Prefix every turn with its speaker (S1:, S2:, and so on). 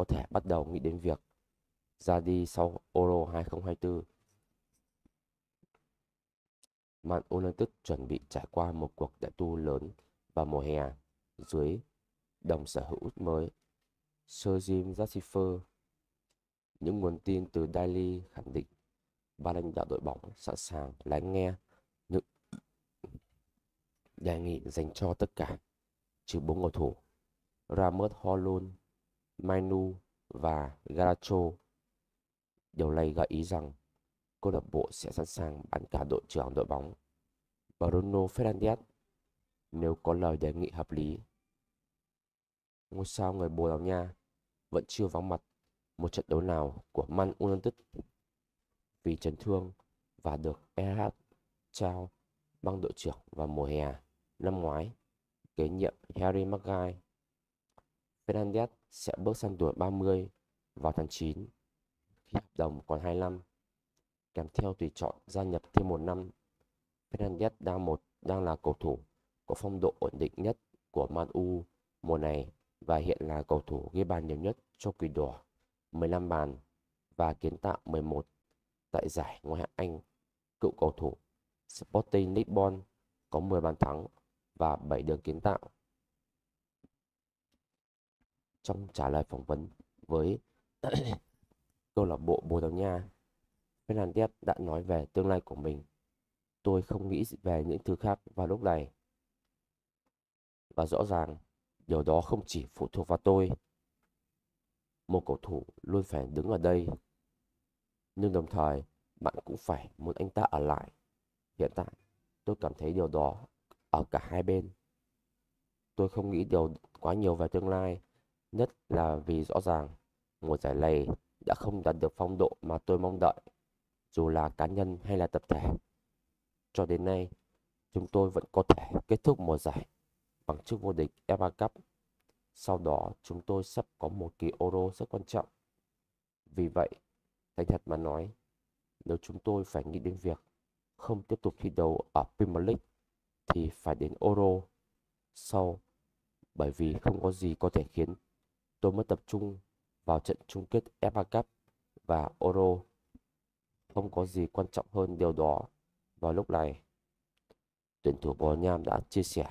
S1: có thể bắt đầu nghĩ đến việc ra đi sau Euro 2024. Man United chuẩn bị trải qua một cuộc đại tu lớn vào mùa hè dưới đồng sở hữu mới Sir Jim Ratcliffe. Những nguồn tin từ Daily khẳng định ban lãnh đạo đội bóng sẵn sàng lắng nghe những đề nghị dành cho tất cả trừ 4 cầu thủ Rasmus Højlund, Mainu và Garnacho. Điều này gợi ý rằng câu lạc bộ sẽ sẵn sàng bán cả đội trưởng đội bóng Bruno Fernandes nếu có lời đề nghị hợp lý. Ngôi sao người Bồ Đào Nha vẫn chưa vắng mặt một trận đấu nào của Man United vì chấn thương và được Erhard trao băng đội trưởng vào mùa hè năm ngoái kế nhiệm Harry Maguire. Fernandes sẽ bước sang tuổi 30 vào tháng 9 khi hợp đồng còn 2 năm, kèm theo tùy chọn gia nhập thêm 1 năm. Fernandes đang là cầu thủ có phong độ ổn định nhất của Man U mùa này và hiện là cầu thủ ghi bàn nhiều nhất cho Quỷ Đỏ, 15 bàn và kiến tạo 11 tại giải Ngoại hạng Anh. Cựu cầu thủ Sporting Lisbon có 10 bàn thắng và 7 đường kiến tạo. Trong trả lời phỏng vấn với câu lạc bộ Bồ Đào Nha, Fernandes đã nói về tương lai của mình. Tôi không nghĩ về những thứ khác vào lúc này. Và rõ ràng, điều đó không chỉ phụ thuộc vào tôi. Một cầu thủ luôn phải đứng ở đây. Nhưng đồng thời, bạn cũng phải muốn anh ta ở lại. Hiện tại, tôi cảm thấy điều đó ở cả hai bên. Tôi không nghĩ điều quá nhiều về tương lai, nhất là vì rõ ràng mùa giải này đã không đạt được phong độ mà tôi mong đợi, dù là cá nhân hay là tập thể. Cho đến nay, chúng tôi vẫn có thể kết thúc mùa giải bằng chức vô địch FA Cup. Sau đó, chúng tôi sắp có một kỳ Euro rất quan trọng. Vì vậy, thành thật mà nói, nếu chúng tôi phải nghĩ đến việc không tiếp tục thi đấu ở Premier League thì phải đến Euro sau, bởi vì không có gì có thể khiến tôi mất tập trung vào trận chung kết FA Cup và Euro. Không có gì quan trọng hơn điều đó vào lúc này, tuyển thủ Bồ Đào Nha đã chia sẻ.